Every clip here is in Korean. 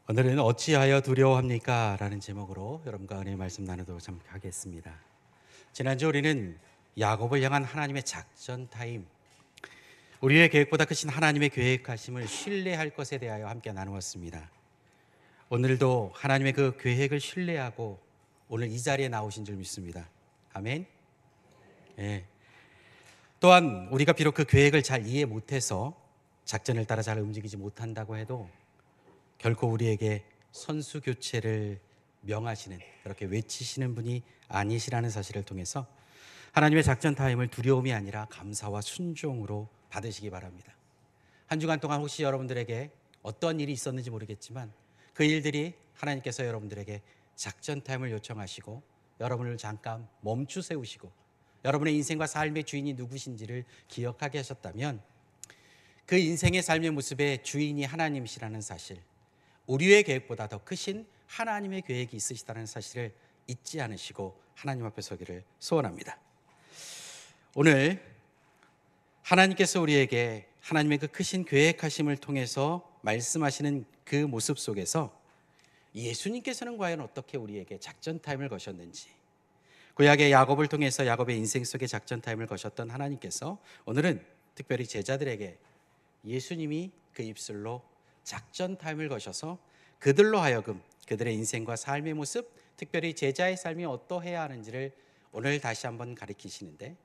오늘은 어찌하여 두려워합니까? 라는 제목으로 여러분과 은혜의 말씀 나누도록 하겠습니다. 지난주 우리는 야곱을 향한 하나님의 작전 타임, 우리의 계획보다 크신 하나님의 계획하심을 신뢰할 것에 대하여 함께 나누었습니다. 오늘도 하나님의 그 계획을 신뢰하고 오늘 이 자리에 나오신 줄 믿습니다. 아멘. 예. 또한 우리가 비록 그 계획을 잘 이해 못해서 작전을 따라 잘 움직이지 못한다고 해도 결코 우리에게 선수 교체를 명하시는, 그렇게 외치시는 분이 아니시라는 사실을 통해서 하나님의 작전 타임을 두려움이 아니라 감사와 순종으로 받으시기 바랍니다. 한 주간 동안 혹시 여러분들에게 어떤 일이 있었는지 모르겠지만 그 일들이 하나님께서 여러분들에게 작전 타임을 요청하시고 여러분을 잠깐 멈추 세우시고 여러분의 인생과 삶의 주인이 누구신지를 기억하게 하셨다면 그 인생의 삶의 모습의 주인이 하나님이시라는 사실, 우리의 계획보다 더 크신 하나님의 계획이 있으시다는 사실을 잊지 않으시고 하나님 앞에 서기를 소원합니다. 오늘 하나님께서 우리에게 하나님의 그 크신 계획하심을 통해서 말씀하시는 그 모습 속에서 예수님께서는 과연 어떻게 우리에게 작전 타임을 거셨는지, 구약의 야곱을 통해서 야곱의 인생 속에 작전 타임을 거셨던 하나님께서 오늘은 특별히 제자들에게 예수님이 그 입술로 작전 타임을 거셔서 그들로 하여금 그들의 인생과 삶의 모습, 특별히 제자의 삶이 어떠해야 하는지를 오늘 다시 한번 가르치시는데,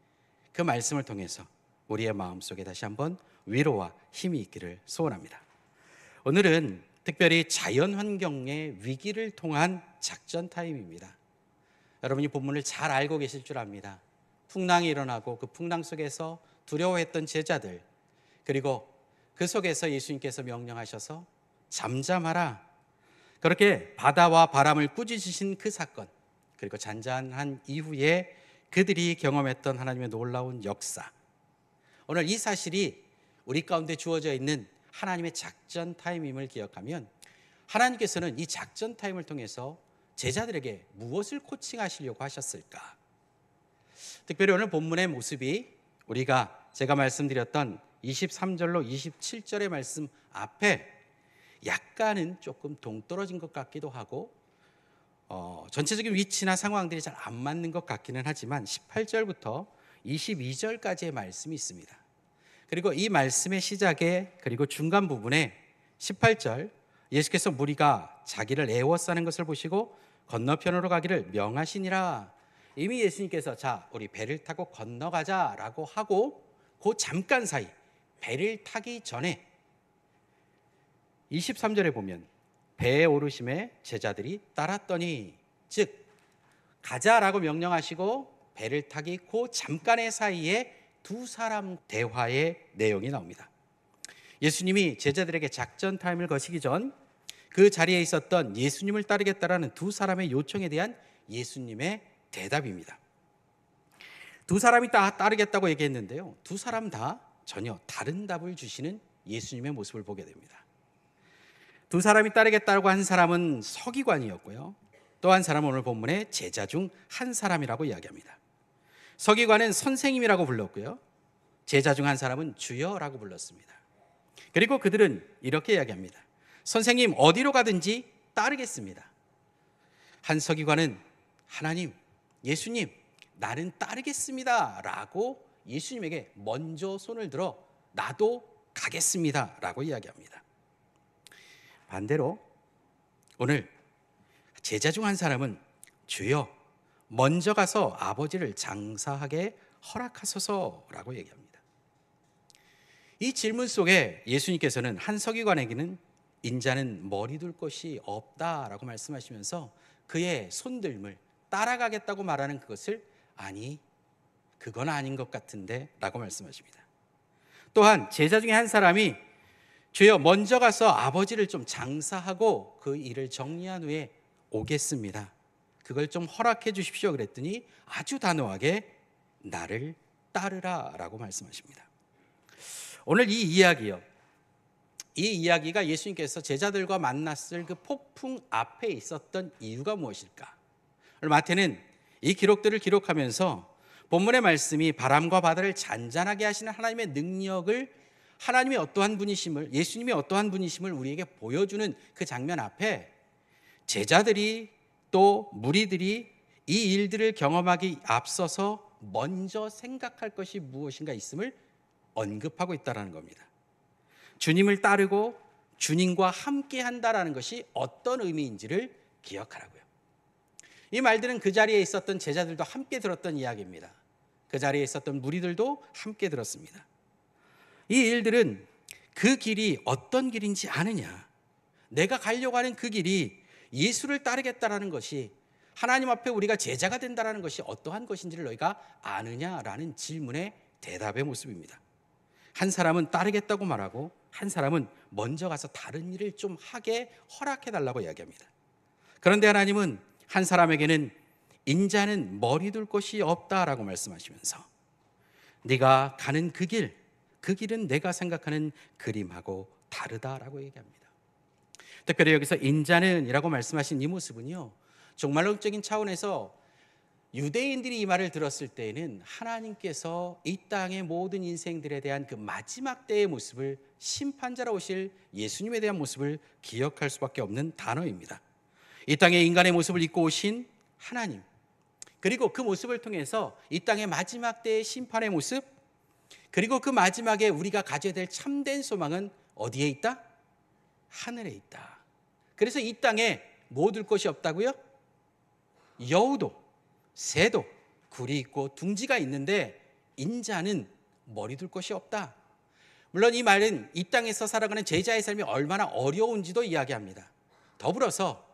그 말씀을 통해서 우리의 마음속에 다시 한번 위로와 힘이 있기를 소원합니다. 오늘은 특별히 자연 환경의 위기를 통한 작전 타임입니다. 여러분이 본문을 잘 알고 계실 줄 압니다. 풍랑이 일어나고 그 풍랑 속에서 두려워했던 제자들, 그리고 그 속에서 예수님께서 명령하셔서 잠잠하라, 그렇게 바다와 바람을 꾸짖으신 그 사건, 그리고 잔잔한 이후에 그들이 경험했던 하나님의 놀라운 역사, 오늘 이 사실이 우리 가운데 주어져 있는 하나님의 작전 타임임을 기억하면 하나님께서는 이 작전 타임을 통해서 제자들에게 무엇을 코칭하시려고 하셨을까? 특별히 오늘 본문의 모습이 제가 말씀드렸던 23절로 27절의 말씀 앞에 약간은 조금 동떨어진 것 같기도 하고 전체적인 위치나 상황들이 잘 안 맞는 것 같기는 하지만 18절부터 22절까지의 말씀이 있습니다. 그리고 이 말씀의 시작에 그리고 중간 부분에 18절, 예수께서 무리가 자기를 애워싸는 것을 보시고 건너편으로 가기를 명하시니라. 이미 예수님께서 자, 우리 배를 타고 건너가자라고 하고 그 잠깐 사이, 배를 타기 전에 23절에 보면 배에 오르심에 제자들이 따랐더니, 즉 가자라고 명령하시고 배를 타기 그 잠깐의 사이에 두 사람 대화의 내용이 나옵니다. 예수님이 제자들에게 작전 타임을 거시기 전 그 자리에 있었던 예수님을 따르겠다라는 두 사람의 요청에 대한 예수님의 대답입니다. 두 사람이 다 따르겠다고 얘기했는데요, 두 사람 다 전혀 다른 답을 주시는 예수님의 모습을 보게 됩니다. 두 사람이 따르겠다고 한 사람은 서기관이었고요, 또 한 사람은 오늘 본문에 제자 중 한 사람이라고 이야기합니다. 서기관은 선생님이라고 불렀고요, 제자 중 한 사람은 주여라고 불렀습니다. 그리고 그들은 이렇게 이야기합니다. 선생님, 어디로 가든지 따르겠습니다. 한 서기관은 하나님, 예수님, 나는 따르겠습니다 라고 예수님에게 먼저 손을 들어 나도 가겠습니다 라고 이야기합니다. 반대로 오늘 제자 중 한 사람은 주여, 먼저 가서 아버지를 장사하게 허락하소서라고 얘기합니다. 이 질문 속에 예수님께서는 한 서기관에게는 인자는 머리 둘 곳이 없다라고 말씀하시면서 그의 손들물, 따라가겠다고 말하는 그것을 아니, 그건 아닌 것 같은데 라고 말씀하십니다. 또한 제자 중에 한 사람이 주여, 먼저 가서 아버지를 좀 장사하고 그 일을 정리한 후에 오겠습니다. 그걸 좀 허락해 주십시오 그랬더니 아주 단호하게 나를 따르라 라고 말씀하십니다. 오늘 이 이야기가 예수님께서 제자들과 만났을 그 폭풍 앞에 있었던 이유가 무엇일까? 오늘 마태는 이 기록들을 기록하면서 본문의 말씀이 바람과 바다를 잔잔하게 하시는 하나님의 능력을 하나님이 어떠한 분이심을, 예수님이 어떠한 분이심을 우리에게 보여주는 그 장면 앞에 제자들이 또 무리들이 이 일들을 경험하기 앞서서 먼저 생각할 것이 무엇인가 있음을 언급하고 있다는 겁니다. 주님을 따르고 주님과 함께 한다라는 것이 어떤 의미인지를 기억하라고요. 이 말들은 그 자리에 있었던 제자들도 함께 들었던 이야기입니다. 그 자리에 있었던 무리들도 함께 들었습니다. 이 일들은 그 길이 어떤 길인지 아느냐, 내가 가려고 하는 그 길이 예수를 따르겠다라는 것이, 하나님 앞에 우리가 제자가 된다라는 것이 어떠한 것인지를 너희가 아느냐라는 질문의 대답의 모습입니다. 한 사람은 따르겠다고 말하고 한 사람은 먼저 가서 다른 일을 좀 하게 허락해달라고 이야기합니다. 그런데 하나님은 한 사람에게는 인자는 머리 둘 곳이 없다라고 말씀하시면서 네가 가는 그 길은 내가 생각하는 그림하고 다르다라고 얘기합니다. 특별히 여기서 인자는 이라고 말씀하신 이 모습은요, 종말론적인 차원에서 유대인들이 이 말을 들었을 때에는 하나님께서 이 땅의 모든 인생들에 대한 그 마지막 때의 모습을, 심판자로 오실 예수님에 대한 모습을 기억할 수밖에 없는 단어입니다. 이 땅의 인간의 모습을 입고 오신 하나님, 그리고 그 모습을 통해서 이 땅의 마지막 때의 심판의 모습, 그리고 그 마지막에 우리가 가져야 될 참된 소망은 어디에 있다? 하늘에 있다. 그래서 이 땅에 뭐 둘 곳이 없다고요? 여우도, 새도, 굴이 있고 둥지가 있는데 인자는 머리 둘 곳이 없다. 물론 이 말은 이 땅에서 살아가는 제자의 삶이 얼마나 어려운지도 이야기합니다. 더불어서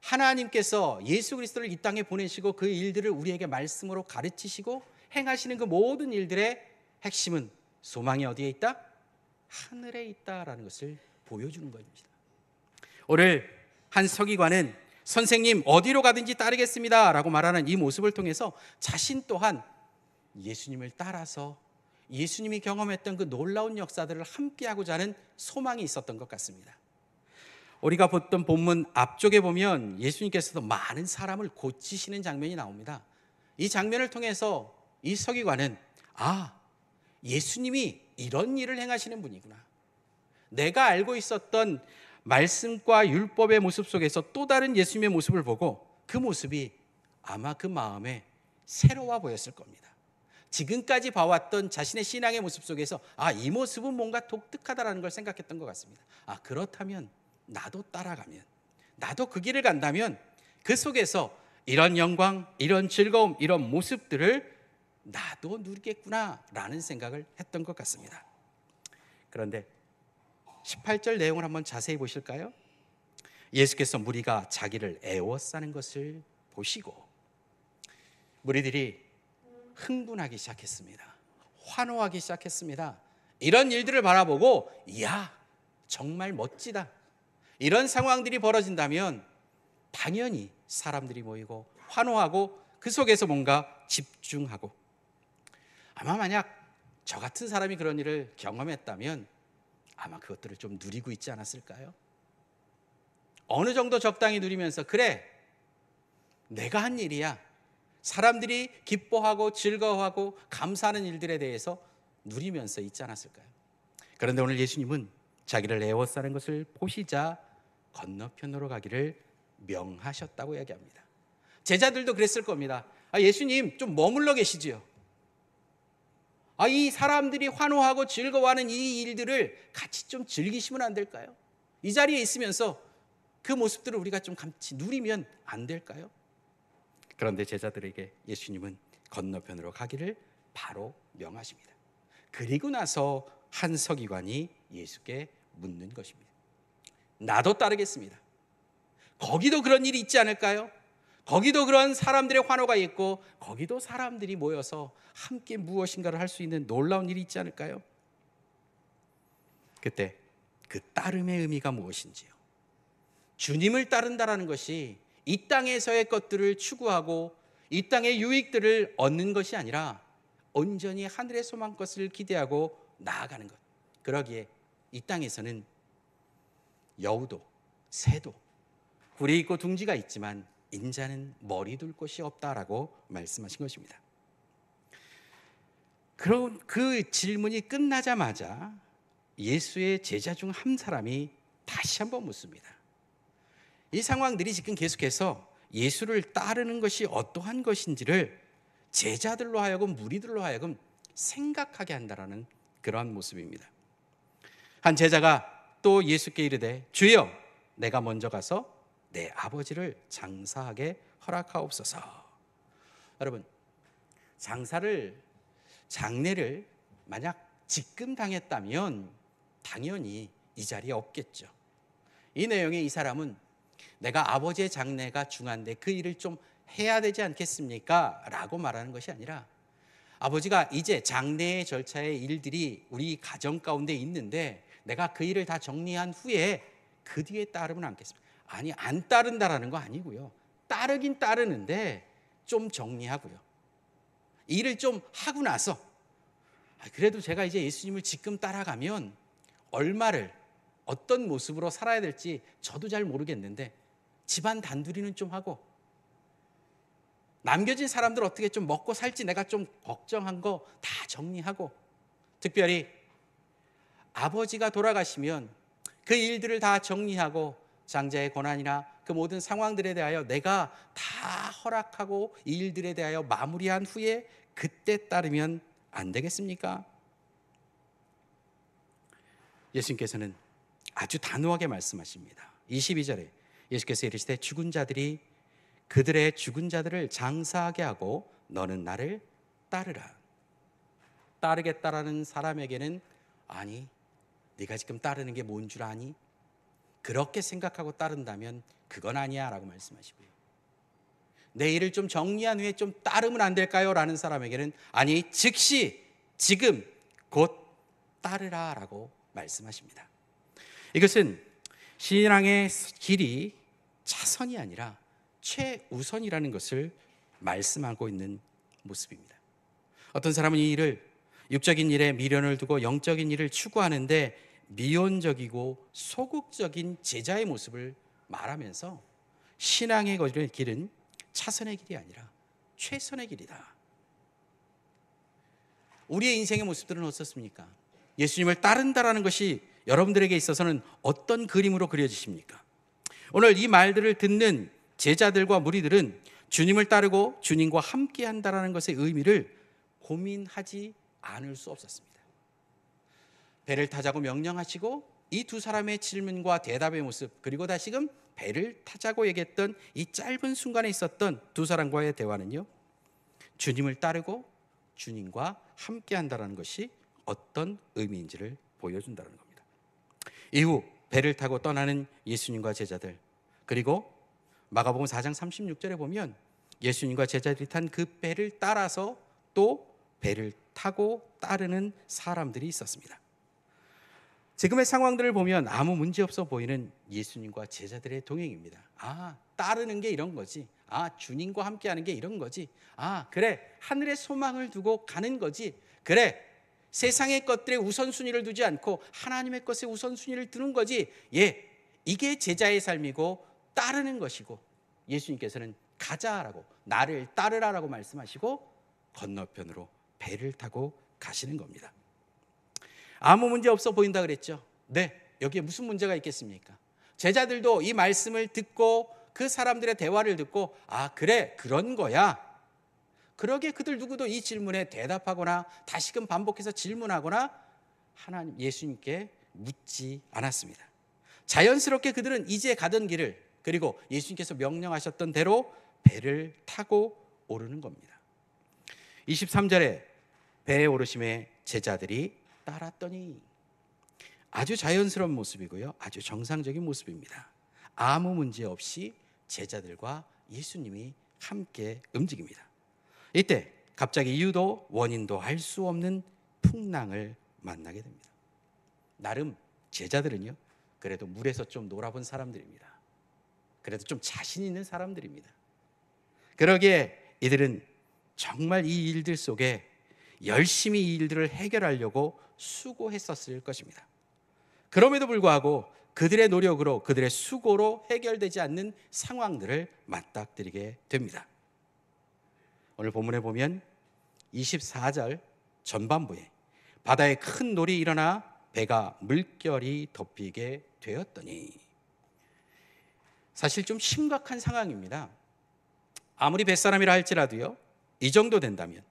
하나님께서 예수 그리스도를 이 땅에 보내시고 그 일들을 우리에게 말씀으로 가르치시고 행하시는 그 모든 일들의 핵심은, 소망이 어디에 있다? 하늘에 있다라는 것을 보여주는 것입니다. 오늘 한 서기관은 선생님 어디로 가든지 따르겠습니다 라고 말하는 이 모습을 통해서 자신 또한 예수님을 따라서 예수님이 경험했던 그 놀라운 역사들을 함께하고자 하는 소망이 있었던 것 같습니다. 우리가 봤던 본문 앞쪽에 보면 예수님께서도 많은 사람을 고치시는 장면이 나옵니다. 이 장면을 통해서 이 서기관은 예수님이 이런 일을 행하시는 분이구나, 내가 알고 있었던 말씀과 율법의 모습 속에서 또 다른 예수님의 모습을 보고 그 모습이 아마 그 마음에 새로워 보였을 겁니다. 지금까지 봐왔던 자신의 신앙의 모습 속에서 이 모습은 뭔가 독특하다라는 걸 생각했던 것 같습니다. 그렇다면 나도 따라가면, 나도 그 길을 간다면 그 속에서 이런 영광, 이런 즐거움, 이런 모습들을 나도 누리겠구나라는 생각을 했던 것 같습니다. 그런데 18절 내용을 한번 자세히 보실까요? 예수께서 무리가 자기를 애워싸는 것을 보시고 무리들이 흥분하기 시작했습니다. 환호하기 시작했습니다. 이런 일들을 바라보고 이야, 정말 멋지다. 이런 상황들이 벌어진다면 당연히 사람들이 모이고 환호하고 그 속에서 뭔가 집중하고, 아마 만약 저 같은 사람이 그런 일을 경험했다면 아마 그것들을 좀 누리고 있지 않았을까요? 어느 정도 적당히 누리면서 그래, 내가 한 일이야, 사람들이 기뻐하고 즐거워하고 감사하는 일들에 대해서 누리면서 있지 않았을까요? 그런데 오늘 예수님은 자기를 애워싸는 것을 보시자 건너편으로 가기를 명하셨다고 이야기합니다. 제자들도 그랬을 겁니다. 예수님 좀 머물러 계시지요. 이 사람들이 환호하고 즐거워하는 이 일들을 같이 좀 즐기시면 안 될까요? 이 자리에 있으면서 그 모습들을 우리가 좀 같이 누리면 안 될까요? 그런데 제자들에게 예수님은 건너편으로 가기를 바로 명하십니다. 그리고 나서 한 서기관이 예수께 묻는 것입니다. 나도 따르겠습니다. 거기도 그런 일이 있지 않을까요? 거기도 그런 사람들의 환호가 있고 거기도 사람들이 모여서 함께 무엇인가를 할 수 있는 놀라운 일이 있지 않을까요? 그때 그 따름의 의미가 무엇인지요? 주님을 따른다라는 것이 이 땅에서의 것들을 추구하고 이 땅의 유익들을 얻는 것이 아니라 온전히 하늘의 소망 것을 기대하고 나아가는 것. 그러기에 이 땅에서는 여우도 새도 굴이 있고 둥지가 있지만 인자는 머리 둘 곳이 없다라고 말씀하신 것입니다. 그런 그 질문이 끝나자마자 예수의 제자 중 한 사람이 다시 한번 묻습니다. 이 상황들이 지금 계속해서 예수를 따르는 것이 어떠한 것인지를 제자들로 하여금, 무리들로 하여금 생각하게 한다라는 그러한 모습입니다. 한 제자가 또 예수께 이르되 주여, 내가 먼저 가서 내 아버지를 장사하게 허락하옵소서. 여러분, 장례를 만약 지금 당했다면 당연히 이 자리에 없겠죠. 이 내용에 이 사람은 내가 아버지의 장례가 중한데 그 일을 좀 해야 되지 않겠습니까? 라고 말하는 것이 아니라, 아버지가 이제 장례의 절차의 일들이 우리 가정 가운데 있는데 내가 그 일을 다 정리한 후에 그 뒤에 따르면 않겠습니까? 아니, 안 따른다라는 거 아니고요. 따르긴 따르는데 좀 정리하고요. 일을 좀 하고 나서, 그래도 제가 이제 예수님을 지금 따라가면 얼마를, 어떤 모습으로 살아야 될지 저도 잘 모르겠는데 집안 단둘이는 좀 하고, 남겨진 사람들 어떻게 좀 먹고 살지 내가 좀 걱정한 거 다 정리하고, 특별히 아버지가 돌아가시면 그 일들을 다 정리하고 장자의 고난이나 그 모든 상황들에 대하여 내가 다 허락하고 이 일들에 대하여 마무리한 후에 그때 따르면 안 되겠습니까? 예수님께서는 아주 단호하게 말씀하십니다. 22절에 예수께서 이르시되 죽은 자들이 그들의 죽은 자들을 장사하게 하고 너는 나를 따르라. 따르겠다라는 사람에게는 아니, 네가 지금 따르는 게 뭔 줄 아니? 그렇게 생각하고 따른다면 그건 아니야 라고 말씀하시고요. 내 일을 좀 정리한 후에 좀 따르면 안 될까요? 라는 사람에게는 아니, 즉시 지금 곧 따르라 라고 말씀하십니다. 이것은 신앙의 길이 차선이 아니라 최우선이라는 것을 말씀하고 있는 모습입니다. 어떤 사람은 이 일을 육적인 일에 미련을 두고 영적인 일을 추구하는데 미온적이고 소극적인 제자의 모습을 말하면서 신앙의 길은 차선의 길이 아니라 최선의 길이다. 우리의 인생의 모습들은 어떻습니까? 예수님을 따른다라는 것이 여러분들에게 있어서는 어떤 그림으로 그려지십니까? 오늘 이 말들을 듣는 제자들과 무리들은 주님을 따르고 주님과 함께 한다라는 것의 의미를 고민하지 않을 수 없었습니다. 배를 타자고 명령하시고 이 두 사람의 질문과 대답의 모습, 그리고 다시금 배를 타자고 얘기했던 이 짧은 순간에 있었던 두 사람과의 대화는요, 주님을 따르고 주님과 함께 한다는 것이 어떤 의미인지를 보여준다는 겁니다. 이후 배를 타고 떠나는 예수님과 제자들, 그리고 마가복음 4장 36절에 보면 예수님과 제자들이 탄 그 배를 따라서 또 배를 타고 따르는 사람들이 있었습니다. 지금의 상황들을 보면 아무 문제 없어 보이는 예수님과 제자들의 동행입니다. 따르는 게 이런 거지. 주님과 함께하는 게 이런 거지. 그래, 하늘의 소망을 두고 가는 거지. 그래, 세상의 것들에 우선순위를 두지 않고 하나님의 것에 우선순위를 두는 거지. 이게 제자의 삶이고 따르는 것이고, 예수님께서는 가자라고, 나를 따르라라고 말씀하시고 건너편으로 배를 타고 가시는 겁니다. 아무 문제 없어 보인다 그랬죠? 네, 여기에 무슨 문제가 있겠습니까? 제자들도 이 말씀을 듣고 그 사람들의 대화를 듣고 그래, 그런 거야. 그러게 그들 누구도 이 질문에 대답하거나 다시금 반복해서 질문하거나 하나님, 예수님께 묻지 않았습니다. 자연스럽게 그들은 이제 가던 길을, 그리고 예수님께서 명령하셨던 대로 배를 타고 오르는 겁니다. 23절에 배에 오르심에 제자들이 따랐더니, 아주 자연스러운 모습이고요, 아주 정상적인 모습입니다. 아무 문제 없이 제자들과 예수님이 함께 움직입니다. 이때 갑자기 이유도 원인도 알 수 없는 풍랑을 만나게 됩니다. 나름 제자들은요, 그래도 물에서 좀 놀아본 사람들입니다. 그래도 좀 자신 있는 사람들입니다. 그러기에 이들은 정말 이 일들 속에 열심히 이 일들을 해결하려고 수고했었을 것입니다. 그럼에도 불구하고 그들의 노력으로, 그들의 수고로 해결되지 않는 상황들을 맞닥뜨리게 됩니다. 오늘 본문에 보면 24절 전반부에 바다에 큰 놀이 일어나 배가 물결이 덮이게 되었더니. 사실 좀 심각한 상황입니다. 아무리 뱃사람이라 할지라도요, 이 정도 된다면,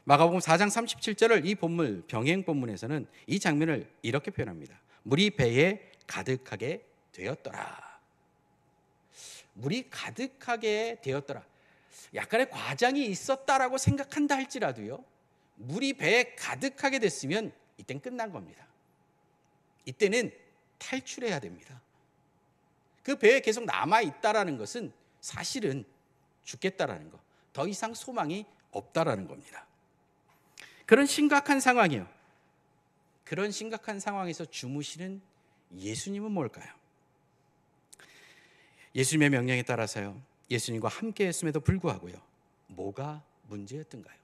마가복음 4장 37절을 이 본문 병행 본문에서는 이 장면을 이렇게 표현합니다. 물이 배에 가득하게 되었더라. 물이 가득하게 되었더라. 약간의 과장이 있었다라고 생각한다 할지라도요, 물이 배에 가득하게 됐으면 이땐 끝난 겁니다. 이때는 탈출해야 됩니다. 그 배에 계속 남아있다라는 것은 사실은 죽겠다라는 것, 더 이상 소망이 없다라는 겁니다. 그런 심각한 상황이요. 그런 심각한 상황에서 주무시는 예수님은 뭘까요? 예수님의 명령에 따라서요, 예수님과 함께 했음에도 불구하고요, 뭐가 문제였던가요?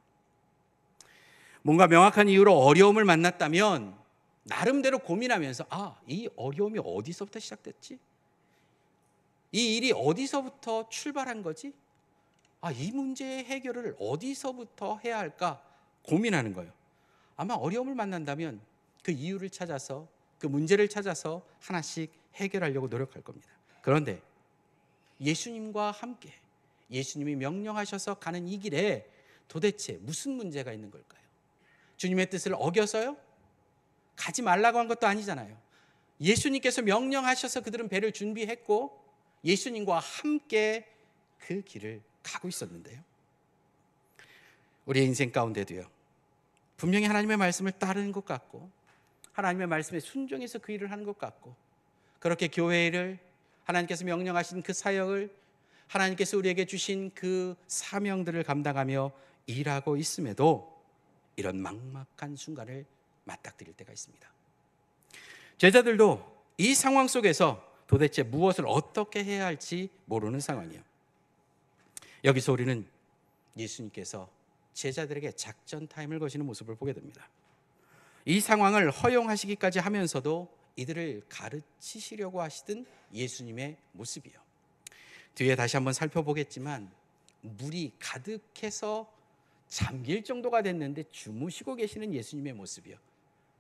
뭔가 명확한 이유로 어려움을 만났다면 나름대로 고민하면서, 이 어려움이 어디서부터 시작됐지? 이 일이 어디서부터 출발한 거지? 이 문제의 해결을 어디서부터 해야 할까 고민하는 거예요. 아마 어려움을 만난다면 그 이유를 찾아서, 그 문제를 찾아서 하나씩 해결하려고 노력할 겁니다. 그런데 예수님과 함께 예수님이 명령하셔서 가는 이 길에 도대체 무슨 문제가 있는 걸까요? 주님의 뜻을 어겨서요? 가지 말라고 한 것도 아니잖아요. 예수님께서 명령하셔서 그들은 배를 준비했고 예수님과 함께 그 길을 가고 있었는데요. 우리의 인생 가운데도요, 분명히 하나님의 말씀을 따르는 것 같고 하나님의 말씀에 순종해서 그 일을 하는 것 같고, 그렇게 교회를, 하나님께서 명령하신 그 사역을, 하나님께서 우리에게 주신 그 사명들을 감당하며 일하고 있음에도 이런 막막한 순간을 맞닥뜨릴 때가 있습니다. 제자들도 이 상황 속에서 도대체 무엇을 어떻게 해야 할지 모르는 상황이에요. 여기서 우리는 예수님께서 제자들에게 작전 타임을 거시는 모습을 보게 됩니다. 이 상황을 허용하시기까지 하면서도 이들을 가르치시려고 하시던 예수님의 모습이요. 뒤에 다시 한번 살펴보겠지만 물이 가득해서 잠길 정도가 됐는데 주무시고 계시는 예수님의 모습이요.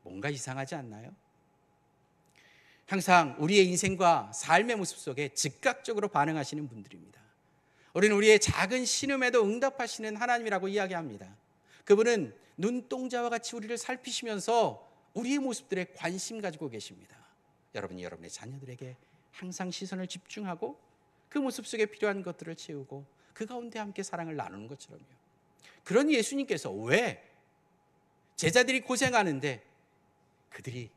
뭔가 이상하지 않나요? 항상 우리의 인생과 삶의 모습 속에 즉각적으로 반응하시는 분들입니다. 우리는 우리의 작은 신음에도 응답하시는 하나님이라고 이야기합니다. 그분은 눈동자와 같이 우리를 살피시면서 우리의 모습들에 관심 가지고 계십니다. 여러분이 여러분의 자녀들에게 항상 시선을 집중하고 그 모습 속에 필요한 것들을 채우고 그 가운데 함께 사랑을 나누는 것처럼요. 그런 예수님께서 왜 제자들이 고생하는데 그들이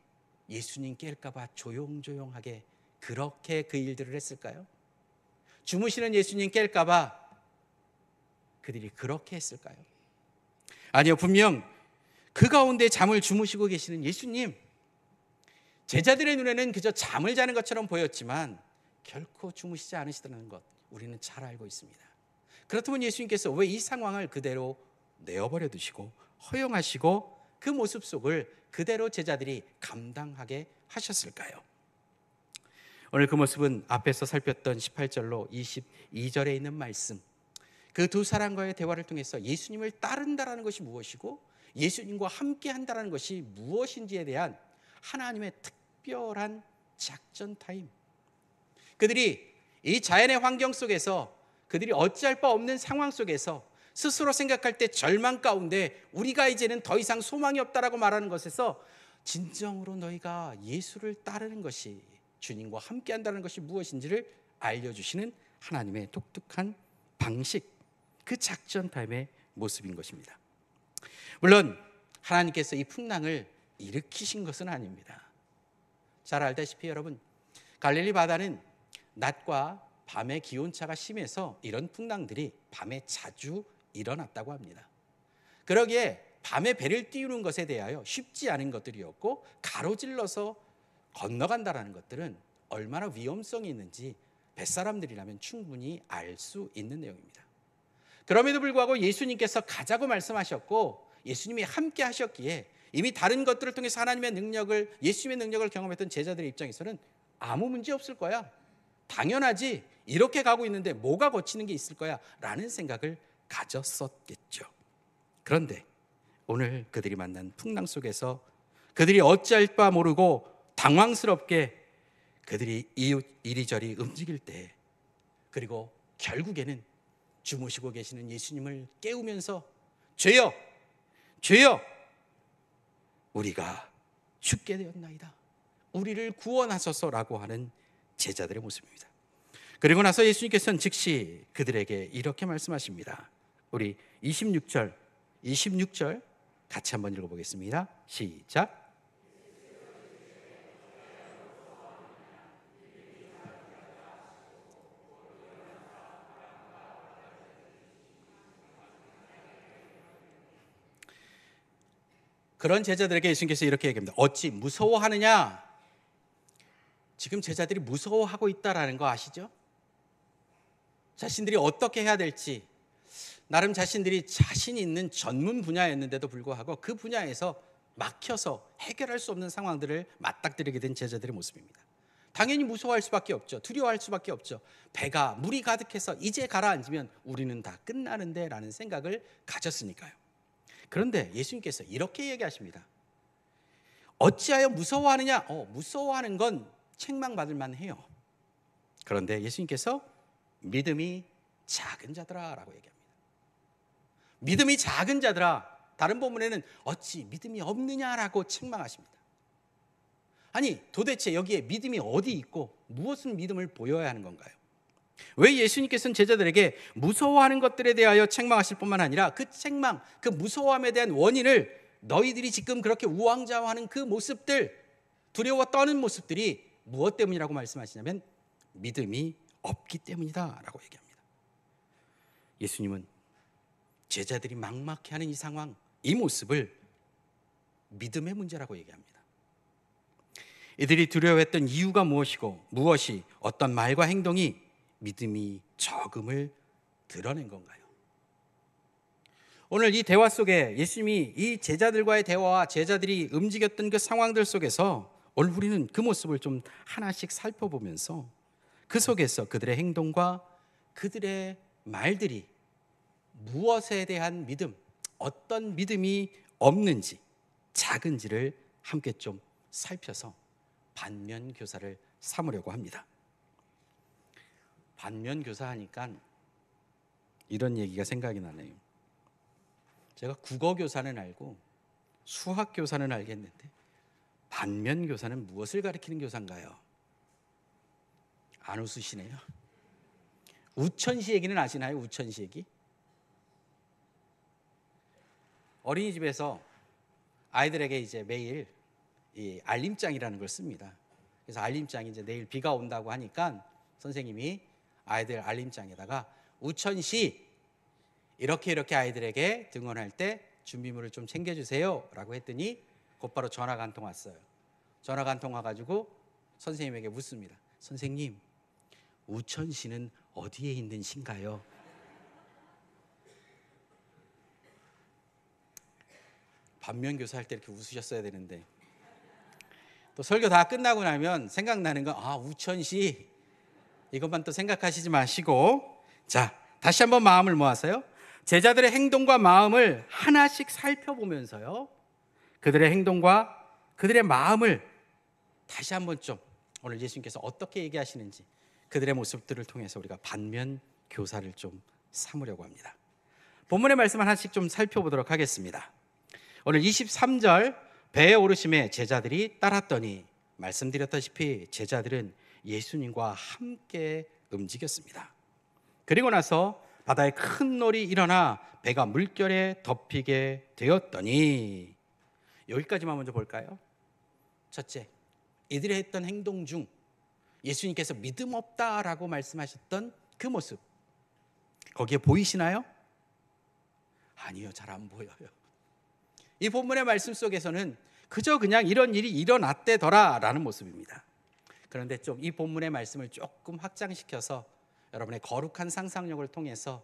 예수님 깰까 봐 조용조용하게 그렇게 그 일들을 했을까요? 주무시는 예수님 깰까 봐 그들이 그렇게 했을까요? 아니요, 분명 그 가운데 잠을 주무시고 계시는 예수님, 제자들의 눈에는 그저 잠을 자는 것처럼 보였지만 결코 주무시지 않으시다는 것 우리는 잘 알고 있습니다. 그렇다면 예수님께서 왜 이 상황을 그대로 내어버려 두시고 허용하시고 그 모습 속을 그대로 제자들이 감당하게 하셨을까요? 오늘 그 모습은 앞에서 살폈던 18절로 22절에 있는 말씀, 그 두 사람과의 대화를 통해서 예수님을 따른다라는 것이 무엇이고 예수님과 함께 한다는 것이 무엇인지에 대한 하나님의 특별한 작전 타임, 그들이 이 자연의 환경 속에서 그들이 어찌할 바 없는 상황 속에서 스스로 생각할 때 절망 가운데 우리가 이제는 더 이상 소망이 없다라고 말하는 것에서 진정으로 너희가 예수를 따르는 것이, 주님과 함께 한다는 것이 무엇인지를 알려주시는 하나님의 독특한 방식, 그 작전 타임의 모습인 것입니다. 물론 하나님께서 이 풍랑을 일으키신 것은 아닙니다. 잘 알다시피 여러분, 갈릴리 바다는 낮과 밤의 기온차가 심해서 이런 풍랑들이 밤에 자주 일어났다고 합니다. 그러기에 밤에 배를 띄우는 것에 대하여 쉽지 않은 것들이었고, 가로질러서 건너간다라는 것들은 얼마나 위험성이 있는지 뱃사람들이라면 충분히 알 수 있는 내용입니다. 그럼에도 불구하고 예수님께서 가자고 말씀하셨고 예수님이 함께 하셨기에 이미 다른 것들을 통해서 하나님의 능력을, 예수님의 능력을 경험했던 제자들의 입장에서는 아무 문제 없을 거야, 당연하지, 이렇게 가고 있는데 뭐가 거치는 게 있을 거야 라는 생각을 가졌었겠죠. 그런데 오늘 그들이 만난 풍랑 속에서 그들이 어찌할 바 모르고 당황스럽게 그들이 이리저리 움직일 때, 그리고 결국에는 주무시고 계시는 예수님을 깨우면서 죄여, 죄여, 우리가 죽게 되었나이다, 우리를 구원하소서라고 하는 제자들의 모습입니다. 그리고 나서 예수님께서는 즉시 그들에게 이렇게 말씀하십니다. 우리 26절 같이 한번 읽어보겠습니다. 시작. 그런 제자들에게 예수님께서 이렇게 얘기합니다. 어찌 무서워하느냐? 지금 제자들이 무서워하고 있다라는 거 아시죠? 자신들이 어떻게 해야 될지, 나름 자신들이 자신 있는 전문 분야였는데도 불구하고 그 분야에서 막혀서 해결할 수 없는 상황들을 맞닥뜨리게 된 제자들의 모습입니다. 당연히 무서워할 수밖에 없죠. 두려워할 수밖에 없죠. 배가 물이 가득해서 이제 가라앉으면 우리는 다 끝나는데 라는 생각을 가졌으니까요. 그런데 예수님께서 이렇게 얘기하십니다. 어찌하여 무서워하느냐? 무서워하는 건 책망받을 만해요. 그런데 예수님께서 믿음이 작은 자들아 라고 얘기합니다. 믿음이 작은 자들아. 다른 본문에는 어찌 믿음이 없느냐라고 책망하십니다. 아니, 도대체 여기에 믿음이 어디 있고 무엇은 믿음을 보여야 하는 건가요? 왜 예수님께서는 제자들에게 무서워하는 것들에 대하여 책망하실 뿐만 아니라 그 책망, 그 무서워함에 대한 원인을 너희들이 지금 그렇게 우왕좌왕하는 그 모습들, 두려워 떠는 모습들이 무엇 때문이라고 말씀하시냐면 믿음이 없기 때문이다 라고 얘기합니다. 예수님은 제자들이 막막해하는 이 상황, 이 모습을 믿음의 문제라고 얘기합니다. 이들이 두려워했던 이유가 무엇이고 무엇이 어떤 말과 행동이 믿음이 적음을 드러낸 건가요? 오늘 이 대화 속에 예수님이 이 제자들과의 대화와 제자들이 움직였던 그 상황들 속에서 오늘 우리는 그 모습을 좀 하나씩 살펴보면서 그 속에서 그들의 행동과 그들의 말들이 무엇에 대한 믿음, 어떤 믿음이 없는지, 작은지를 함께 좀 살펴서 반면교사를 삼으려고 합니다. 반면교사 하니까 이런 얘기가 생각이 나네요. 제가 국어교사는 알고 수학교사는 알겠는데 반면교사는 무엇을 가리키는 교사인가요? 안 웃으시네요. 우천시 얘기는 아시나요? 우천시 얘기? 어린이집에서 아이들에게 이제 매일 이 알림장이라는 걸 씁니다. 그래서 알림장이 이제 내일 비가 온다고 하니까 선생님이 아이들 알림장에다가 우천시 이렇게 아이들에게 등원할 때 준비물을 좀 챙겨주세요 라고 했더니 곧바로 전화가 한 통 왔어요. 전화가 한 통 와가지고 선생님에게 묻습니다. 선생님, 우천시는 어디에 있는 시인가요? 반면교사 할 때 이렇게 웃으셨어야 되는데, 또 설교 다 끝나고 나면 생각나는 건 우천시, 이것만 또 생각하시지 마시고, 자, 다시 한번 마음을 모아서요, 제자들의 행동과 마음을 하나씩 살펴보면서요, 그들의 행동과 그들의 마음을 다시 한번 좀 오늘 예수님께서 어떻게 얘기하시는지 그들의 모습들을 통해서 우리가 반면 교사를 좀 삼으려고 합니다. 본문의 말씀 하나씩 좀 살펴보도록 하겠습니다. 오늘 23절, 배에 오르심에 제자들이 따랐더니, 말씀드렸다시피 제자들은 예수님과 함께 움직였습니다. 그리고 나서 바다에 큰 놀이 일어나 배가 물결에 덮이게 되었더니, 여기까지만 먼저 볼까요? 첫째, 이들이 했던 행동 중 예수님께서 믿음 없다라고 말씀하셨던 그 모습, 거기에 보이시나요? 아니요, 잘 안 보여요. 이 본문의 말씀 속에서는 그저 그냥 이런 일이 일어났대더라 라는 모습입니다. 그런데 좀 이 본문의 말씀을 조금 확장시켜서 여러분의 거룩한 상상력을 통해서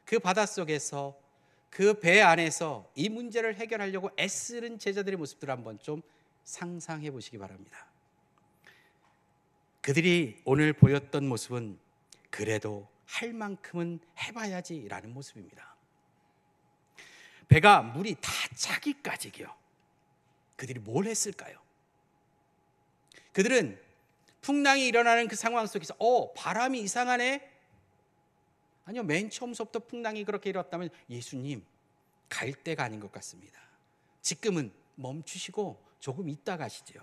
그 바닷속에서 그 배 안에서 이 문제를 해결하려고 애쓰는 제자들의 모습들을 한번 좀 상상해 보시기 바랍니다. 그들이 오늘 보였던 모습은 그래도 할 만큼은 해봐야지 라는 모습입니다. 배가 물이 다 차기까지요, 그들이 뭘 했을까요? 그들은 풍랑이 일어나는 그 상황 속에서 바람이 이상하네? 아니요, 맨 처음부터 풍랑이 그렇게 일었다면 예수님 갈 때가 아닌 것 같습니다. 지금은 멈추시고 조금 있다 가시죠.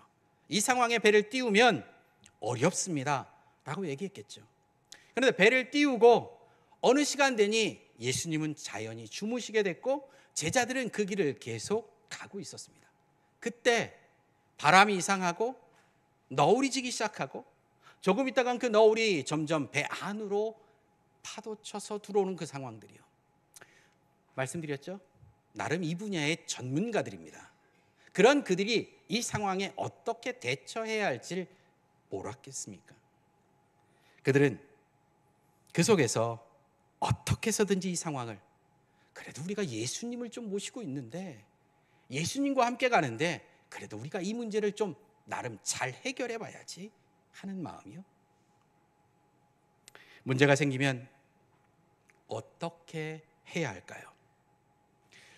이 상황에 배를 띄우면 어렵습니다 라고 얘기했겠죠. 그런데 배를 띄우고 어느 시간 되니 예수님은 자연히 주무시게 됐고 제자들은 그 길을 계속 가고 있었습니다. 그때 바람이 이상하고 너울이 지기 시작하고 조금 있다간 그 너울이 점점 배 안으로 파도쳐서 들어오는 그 상황들이요. 말씀드렸죠? 나름 이 분야의 전문가들입니다. 그런 그들이 이 상황에 어떻게 대처해야 할지 몰랐겠습니까? 그들은 그 속에서 어떻게 해서든지 이 상황을, 그래도 우리가 예수님을 좀 모시고 있는데, 예수님과 함께 가는데 그래도 우리가 이 문제를 좀 나름 잘 해결해 봐야지 하는 마음이요. 문제가 생기면 어떻게 해야 할까요?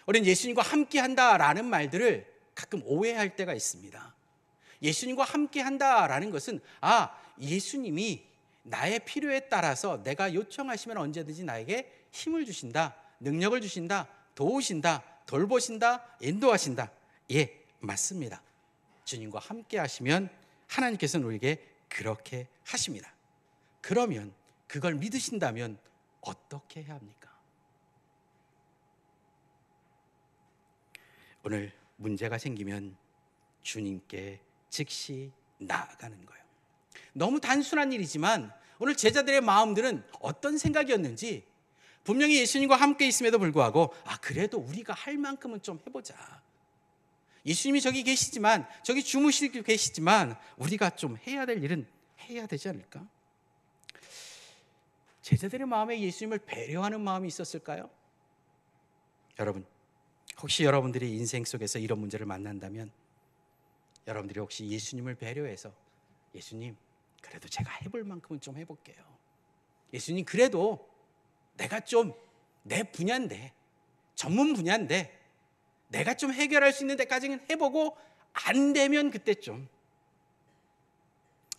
우리는 예수님과 함께 한다라는 말들을 가끔 오해할 때가 있습니다. 예수님과 함께 한다라는 것은 예수님이 나의 필요에 따라서 내가 요청하시면 언제든지 나에게 힘을 주신다, 능력을 주신다, 도우신다, 돌보신다, 인도하신다. 예, 맞습니다. 주님과 함께 하시면 하나님께서는 우리에게 그렇게 하십니다. 그러면 그걸 믿으신다면 어떻게 해야 합니까? 오늘 문제가 생기면 주님께 즉시 나아가는 거예요. 너무 단순한 일이지만 오늘 제자들의 마음들은 어떤 생각이었는지, 분명히 예수님과 함께 있음에도 불구하고 그래도 우리가 할 만큼은 좀 해보자. 예수님이 저기 계시지만, 저기 주무시고 계시지만 우리가 좀 해야 될 일은 해야 되지 않을까? 제자들의 마음에 예수님을 배려하는 마음이 있었을까요? 여러분, 혹시 여러분들이 인생 속에서 이런 문제를 만난다면 여러분들이 혹시 예수님을 배려해서 예수님, 그래도 제가 해볼 만큼은 좀 해볼게요. 예수님, 그래도 내가 좀 내 분야인데, 전문 분야인데 내가 좀 해결할 수 있는 데까지는 해보고 안 되면 그때 좀,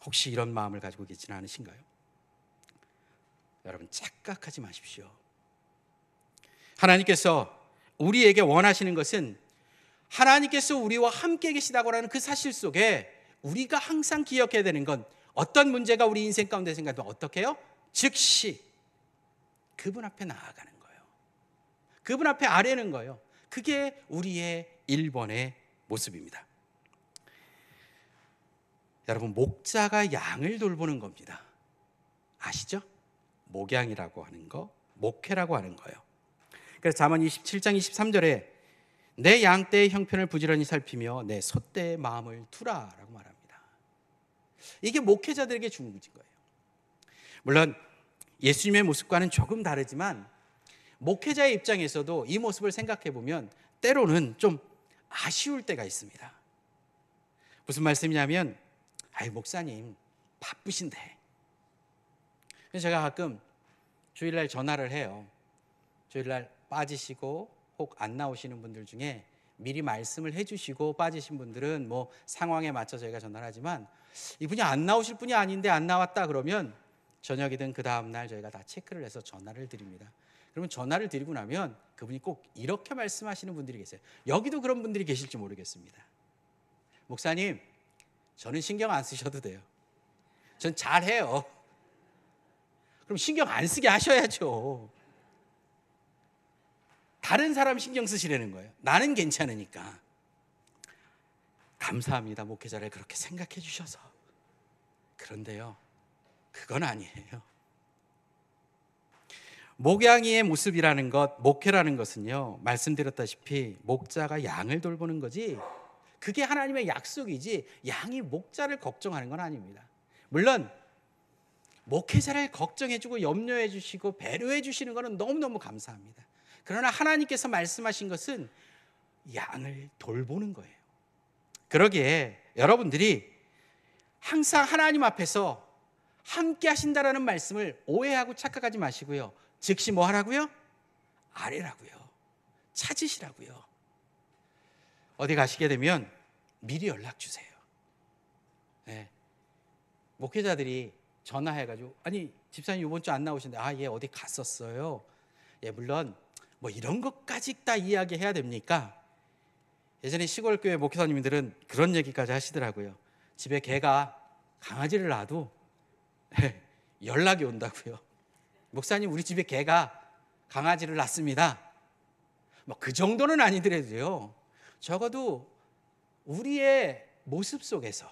혹시 이런 마음을 가지고 계시는 않으신가요? 여러분, 착각하지 마십시오. 하나님께서 우리에게 원하시는 것은 하나님께서 우리와 함께 계시다고 하는 그 사실 속에 우리가 항상 기억해야 되는 건, 어떤 문제가 우리 인생 가운데 생각하면 어떻게 해요? 즉시 그분 앞에 나아가는 거예요. 그분 앞에 아뢰는 거예요. 그게 우리의 1번의 모습입니다. 여러분, 목자가 양을 돌보는 겁니다. 아시죠? 목양이라고 하는 거, 목회라고 하는 거예요. 그래서 잠언 27장 23절에 내 양떼의 형편을 부지런히 살피며 내 소떼의 마음을 두라라고 말합니다. 이게 목회자들에게 주는 거예요. 물론 예수님의 모습과는 조금 다르지만 목회자의 입장에서도 이 모습을 생각해 보면 때로는 좀 아쉬울 때가 있습니다. 무슨 말씀이냐면, 목사님 바쁘신데. 제가 가끔 주일날 전화를 해요. 주일날 빠지시고 혹 안 나오시는 분들 중에 미리 말씀을 해주시고 빠지신 분들은 뭐 상황에 맞춰 저희가 전화를 하지만, 이분이 안 나오실 분이 아닌데 안 나왔다 그러면 저녁이든 그 다음날 저희가 다 체크를 해서 전화를 드립니다. 그러면 전화를 드리고 나면 그분이 꼭 이렇게 말씀하시는 분들이 계세요. 여기도 그런 분들이 계실지 모르겠습니다. 목사님, 저는 신경 안 쓰셔도 돼요. 전 잘해요. 그럼 신경 안 쓰게 하셔야죠. 다른 사람 신경 쓰시라는 거예요. 나는 괜찮으니까. 감사합니다. 목회자를 그렇게 생각해 주셔서. 그런데요, 그건 아니에요. 목양이의 모습이라는 것, 목회라는 것은요, 말씀드렸다시피 목자가 양을 돌보는 거지, 그게 하나님의 약속이지 양이 목자를 걱정하는 건 아닙니다. 물론 목회자를 걱정해주고 염려해주시고 배려해주시는 것은 너무너무 감사합니다. 그러나 하나님께서 말씀하신 것은 양을 돌보는 거예요. 그러기에 여러분들이 항상 하나님 앞에서 함께 하신다라는 말씀을 오해하고 착각하지 마시고요, 즉시 뭐 하라고요? 아뢰라고요. 찾으시라고요. 어디 가시게 되면 미리 연락 주세요. 네. 목회자들이 전화해가지고 아니 집사님 이번 주 안 나오신데 예 어디 갔었어요. 예 물론 뭐 이런 것까지 다 이야기해야 됩니까? 예전에 시골 교회 목회자님들은 그런 얘기까지 하시더라고요. 집에 개가 강아지를 놔도 연락이 온다고요. 목사님 우리 집에 개가 강아지를 낳습니다. 뭐 그 정도는 아니더라도요. 적어도 우리의 모습 속에서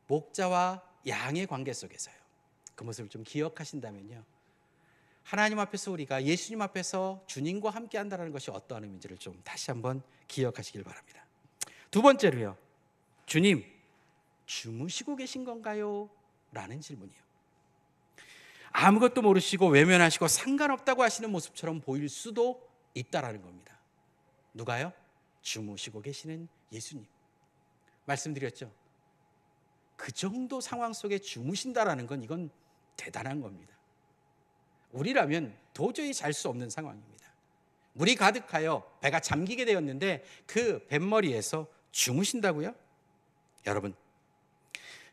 목자와 양의 관계 속에서요. 그 모습을 좀 기억하신다면요. 하나님 앞에서 우리가 예수님 앞에서 주님과 함께 한다는 것이 어떠한 의미인지를 좀 다시 한번 기억하시길 바랍니다. 두 번째로요. 주님, 주무시고 계신 건가요? 라는 질문이요. 아무것도 모르시고 외면하시고 상관없다고 하시는 모습처럼 보일 수도 있다라는 겁니다. 누가요? 주무시고 계시는 예수님. 말씀드렸죠. 그 정도 상황 속에 주무신다라는 건 이건 대단한 겁니다. 우리라면 도저히 잘 수 없는 상황입니다. 물이 가득하여 배가 잠기게 되었는데 그 뱃머리에서 주무신다고요? 여러분,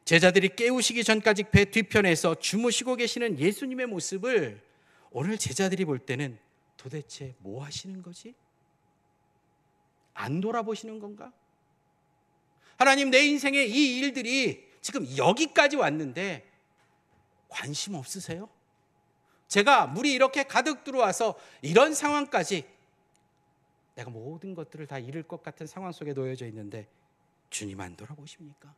제자들이 깨우시기 전까지 배 뒤편에서 주무시고 계시는 예수님의 모습을 오늘 제자들이 볼 때는 도대체 뭐 하시는 거지? 안 돌아보시는 건가? 하나님, 내 인생의 이 일들이 지금 여기까지 왔는데 관심 없으세요? 제가 물이 이렇게 가득 들어와서 이런 상황까지 내가 모든 것들을 다 잃을 것 같은 상황 속에 놓여져 있는데 주님 안 돌아보십니까?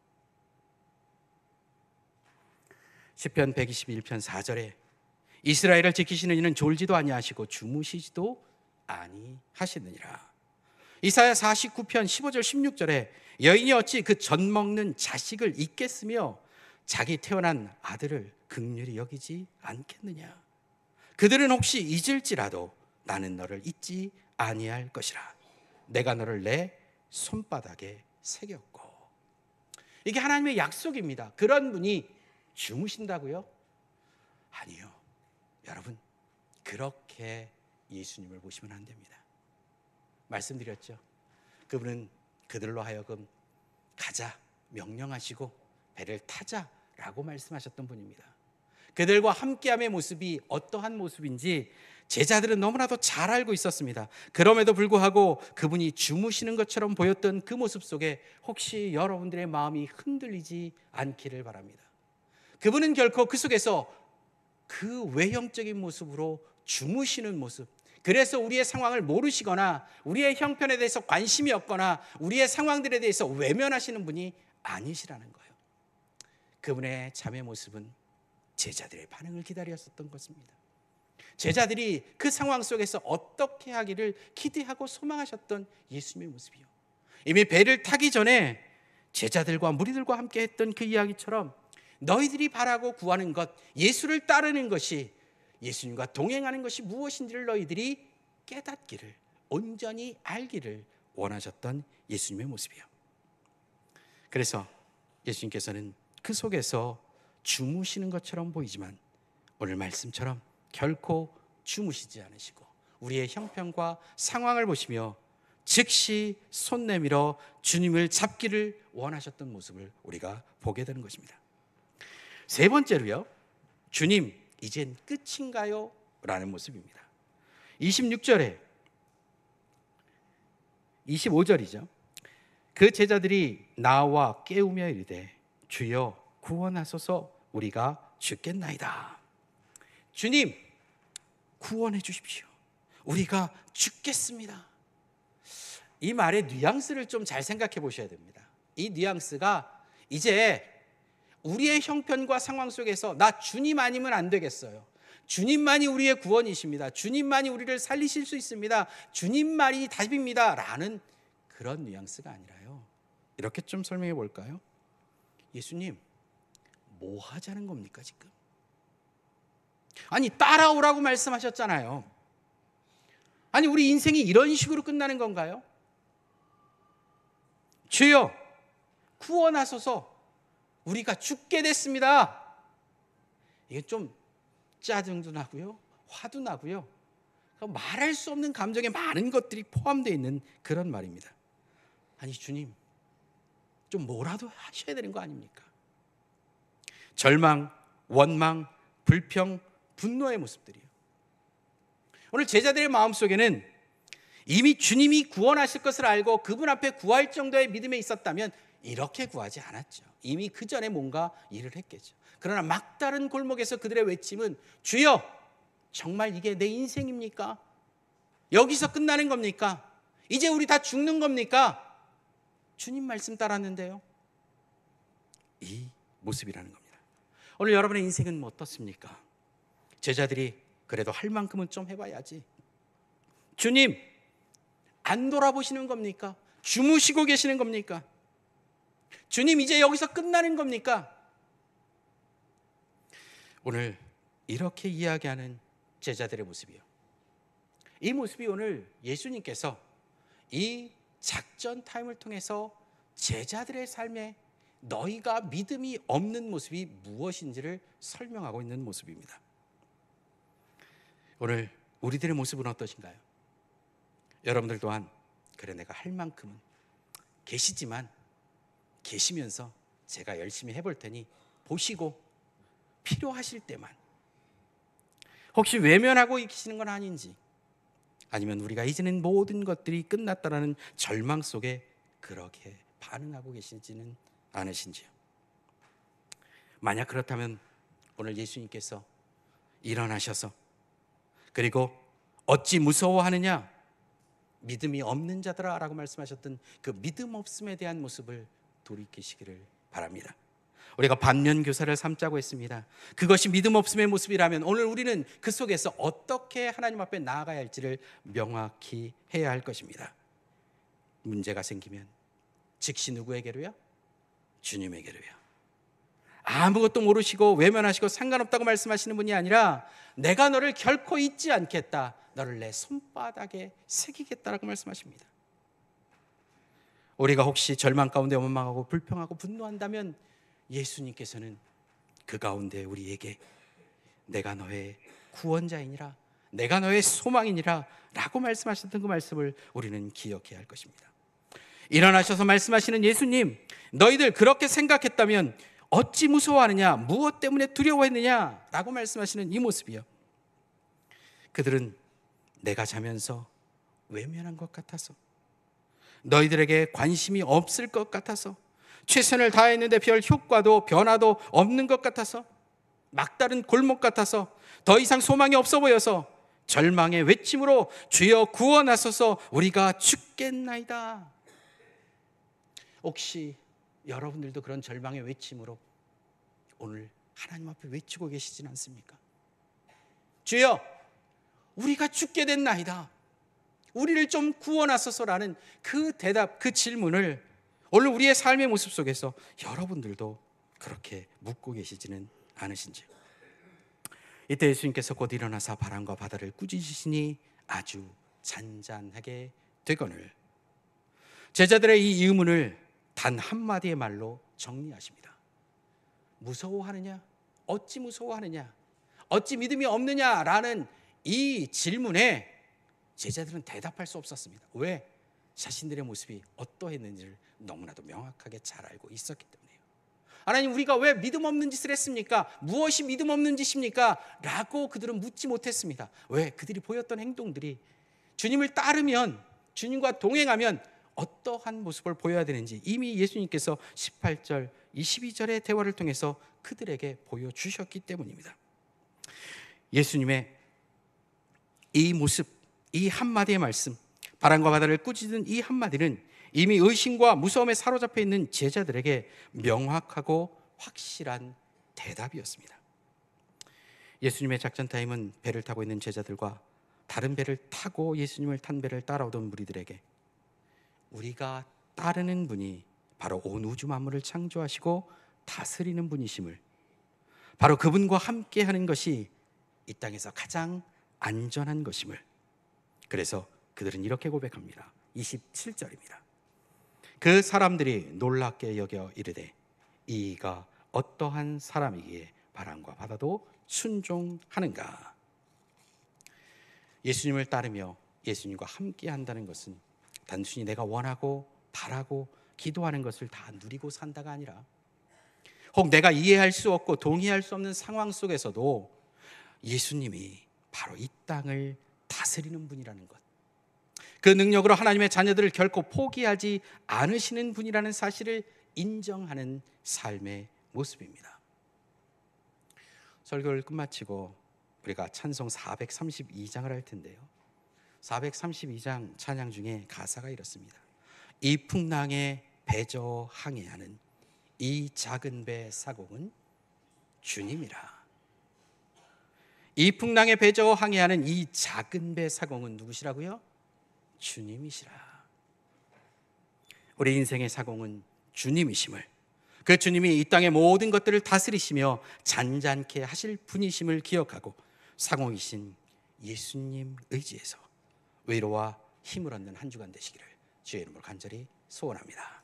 시편 121편 4절에 이스라엘을 지키시는 이는 졸지도 아니하시고 주무시지도 아니하시느니라. 이사야 49편 15절 16절에 여인이 어찌 그 젖 먹는 자식을 잊겠으며 자기 태어난 아들을 긍휼히 여기지 않겠느냐. 그들은 혹시 잊을지라도 나는 너를 잊지 아니할 것이라. 내가 너를 내 손바닥에 새겼고. 이게 하나님의 약속입니다. 그런 분이 주무신다고요? 아니요. 여러분, 그렇게 예수님을 보시면 안 됩니다. 말씀드렸죠. 그분은 그들로 하여금 가자 명령하시고 배를 타자라고 말씀하셨던 분입니다. 그들과 함께함의 모습이 어떠한 모습인지 제자들은 너무나도 잘 알고 있었습니다. 그럼에도 불구하고 그분이 주무시는 것처럼 보였던 그 모습 속에 혹시 여러분들의 마음이 흔들리지 않기를 바랍니다. 그분은 결코 그 속에서 그 외형적인 모습으로 주무시는 모습, 그래서 우리의 상황을 모르시거나 우리의 형편에 대해서 관심이 없거나 우리의 상황들에 대해서 외면하시는 분이 아니시라는 거예요. 그분의 잠의 모습은 제자들의 반응을 기다렸었던 것입니다. 제자들이 그 상황 속에서 어떻게 하기를 기대하고 소망하셨던 예수님의 모습이요. 이미 배를 타기 전에 제자들과 무리들과 함께 했던 그 이야기처럼 너희들이 바라고 구하는 것, 예수를 따르는 것이, 예수님과 동행하는 것이 무엇인지를 너희들이 깨닫기를, 온전히 알기를 원하셨던 예수님의 모습이요. 그래서 예수님께서는 그 속에서 주무시는 것처럼 보이지만 오늘 말씀처럼 결코 주무시지 않으시고 우리의 형편과 상황을 보시며 즉시 손 내밀어 주님을 잡기를 원하셨던 모습을 우리가 보게 되는 것입니다. 세 번째로요, 주님 이젠 끝인가요? 라는 모습입니다. 26절에 25절이죠. 그 제자들이 나와 깨우며 이르되 주여 구원하소서 우리가 죽겠나이다. 주님 구원해 주십시오. 우리가 죽겠습니다. 이 말의 뉘앙스를 좀 잘 생각해 보셔야 됩니다. 이 뉘앙스가 이제 우리의 형편과 상황 속에서 나 주님 아니면 안 되겠어요. 주님만이 우리의 구원이십니다. 주님만이 우리를 살리실 수 있습니다. 주님만이 답입니다. 라는 그런 뉘앙스가 아니라요. 이렇게 좀 설명해 볼까요? 예수님, 뭐 하자는 겁니까 지금? 아니 따라오라고 말씀하셨잖아요. 아니 우리 인생이 이런 식으로 끝나는 건가요? 주여 구원하소서 우리가 죽게 됐습니다. 이게 좀 짜증도 나고요, 화도 나고요, 말할 수 없는 감정에 많은 것들이 포함되어 있는 그런 말입니다. 아니 주님, 좀 뭐라도 하셔야 되는 거 아닙니까? 절망, 원망, 불평, 분노의 모습들이요. 오늘 제자들의 마음속에는 이미 주님이 구원하실 것을 알고 그분 앞에 구할 정도의 믿음에 있었다면 이렇게 구하지 않았죠. 이미 그 전에 뭔가 일을 했겠죠. 그러나 막다른 골목에서 그들의 외침은 주여, 정말 이게 내 인생입니까? 여기서 끝나는 겁니까? 이제 우리 다 죽는 겁니까? 주님 말씀 따랐는데요. 이 모습이라는 겁니다. 오늘 여러분의 인생은 어떻습니까? 제자들이 그래도 할 만큼은 좀 해봐야지. 주님, 안 돌아보시는 겁니까? 주무시고 계시는 겁니까? 주님, 이제 여기서 끝나는 겁니까? 오늘 이렇게 이야기하는 제자들의 모습이요. 이 모습이 오늘 예수님께서 이 작전 타임을 통해서 제자들의 삶에 너희가 믿음이 없는 모습이 무엇인지를 설명하고 있는 모습입니다. 오늘 우리들의 모습은 어떠신가요? 여러분들 또한 그래 내가 할 만큼은 계시지만 계시면서 제가 열심히 해볼 테니 보시고 필요하실 때만, 혹시 외면하고 계시는 건 아닌지, 아니면 우리가 이제는 모든 것들이 끝났다라는 절망 속에 그렇게 반응하고 계시지는 않으신지요? 만약 그렇다면 오늘 예수님께서 일어나셔서 그리고 어찌 무서워하느냐 믿음이 없는 자들아 라고 말씀하셨던 그 믿음 없음에 대한 모습을 돌이키시기를 바랍니다. 우리가 반면교사를 삼자고 했습니다. 그것이 믿음 없음의 모습이라면 오늘 우리는 그 속에서 어떻게 하나님 앞에 나아가야 할지를 명확히 해야 할 것입니다. 문제가 생기면 즉시 누구에게로요? 주님에게로요. 아무것도 모르시고 외면하시고 상관없다고 말씀하시는 분이 아니라 내가 너를 결코 잊지 않겠다, 너를 내 손바닥에 새기겠다라고 말씀하십니다. 우리가 혹시 절망 가운데 원망하고 불평하고 분노한다면 예수님께서는 그 가운데 우리에게 내가 너의 구원자이니라, 내가 너의 소망이니라 라고 말씀하셨던 그 말씀을 우리는 기억해야 할 것입니다. 일어나셔서 말씀하시는 예수님, 너희들 그렇게 생각했다면 어찌 무서워하느냐, 무엇 때문에 두려워했느냐 라고 말씀하시는 이 모습이요. 그들은 내가 자면서 외면한 것 같아서, 너희들에게 관심이 없을 것 같아서, 최선을 다했는데 별 효과도 변화도 없는 것 같아서, 막다른 골목 같아서, 더 이상 소망이 없어 보여서 절망의 외침으로 주여 구원하소서 우리가 죽겠나이다. 혹시 여러분들도 그런 절망의 외침으로 오늘 하나님 앞에 외치고 계시진 않습니까? 주여 우리가 죽게 됐나이다, 우리를 좀 구원하소서라는 그 대답, 그 질문을 오늘 우리의 삶의 모습 속에서 여러분들도 그렇게 묻고 계시지는 않으신지요? 이때 예수님께서 곧 일어나사 바람과 바다를 꾸짖으시니 아주 잔잔하게 되거늘. 제자들의 이 의문을 단 한마디의 말로 정리하십니다. 무서워하느냐? 어찌 무서워하느냐? 어찌 믿음이 없느냐라는 이 질문에 제자들은 대답할 수 없었습니다. 왜? 자신들의 모습이 어떠했는지를 너무나도 명확하게 잘 알고 있었기 때문에요. 하나님, 우리가 왜 믿음 없는 짓을 했습니까? 무엇이 믿음 없는 짓입니까? 라고 그들은 묻지 못했습니다. 왜? 그들이 보였던 행동들이 주님을 따르면, 주님과 동행하면 어떠한 모습을 보여야 되는지 이미 예수님께서 18절, 22절의 대화를 통해서 그들에게 보여주셨기 때문입니다. 예수님의 이 모습, 이 한마디의 말씀, 바람과 바다를 꾸짖는 이 한마디는 이미 의심과 무서움에 사로잡혀 있는 제자들에게 명확하고 확실한 대답이었습니다. 예수님의 작전 타임은 배를 타고 있는 제자들과 다른 배를 타고 예수님을 탄 배를 따라오던 무리들에게 우리가 따르는 분이 바로 온 우주 만물을 창조하시고 다스리는 분이심을, 바로 그분과 함께하는 것이 이 땅에서 가장 안전한 것임을, 그래서 그들은 이렇게 고백합니다. 27절입니다. 그 사람들이 놀랍게 여겨 이르되 이가 어떠한 사람이기에 바람과 바다도 순종하는가. 예수님을 따르며 예수님과 함께 한다는 것은 단순히 내가 원하고 바라고 기도하는 것을 다 누리고 산다가 아니라, 혹 내가 이해할 수 없고 동의할 수 없는 상황 속에서도 예수님이 바로 이 땅을 다스리는 분이라는 것, 그 능력으로 하나님의 자녀들을 결코 포기하지 않으시는 분이라는 사실을 인정하는 삶의 모습입니다. 설교를 끝마치고 우리가 찬송 432장을 할 텐데요, 432장 찬양 중에 가사가 이렇습니다. 이 풍랑에 배저 항해하는 이 작은 배 사공은 주님이라. 이 풍랑에 배저 항해하는 이 작은 배 사공은 누구시라고요? 주님이시라. 우리 인생의 사공은 주님이심을, 그 주님이 이 땅의 모든 것들을 다스리시며 잔잔케 하실 분이심을 기억하고 사공이신 예수님 의지에서 위로와 힘을 얻는 한 주간 되시기를 주의 이름으로 간절히 소원합니다.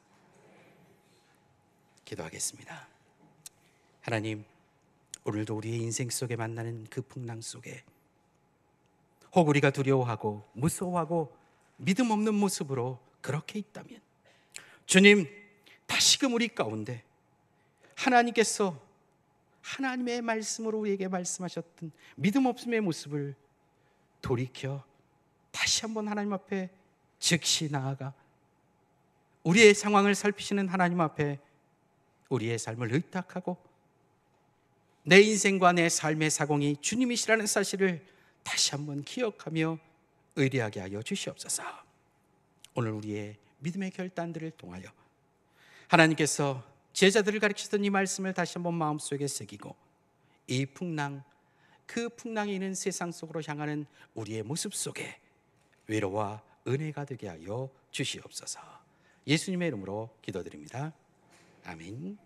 기도하겠습니다. 하나님, 오늘도 우리의 인생 속에 만나는 그 풍랑 속에 혹 우리가 두려워하고 무서워하고 믿음 없는 모습으로 그렇게 있다면, 주님, 다시금 우리 가운데 하나님께서 하나님의 말씀으로 우리에게 말씀하셨던 믿음 없음의 모습을 돌이켜 다시 한번 하나님 앞에 즉시 나아가 우리의 상황을 살피시는 하나님 앞에 우리의 삶을 의탁하고 내 인생과 내 삶의 사공이 주님이시라는 사실을 다시 한번 기억하며 의리하게 하여 주시옵소서. 오늘 우리의 믿음의 결단들을 통하여 하나님께서 제자들을 가르치던 이 말씀을 다시 한번 마음속에 새기고 이 풍랑, 그 풍랑이 있는 세상 속으로 향하는 우리의 모습 속에 위로와 은혜가 되게 하여 주시옵소서. 예수님의 이름으로 기도드립니다. 아멘.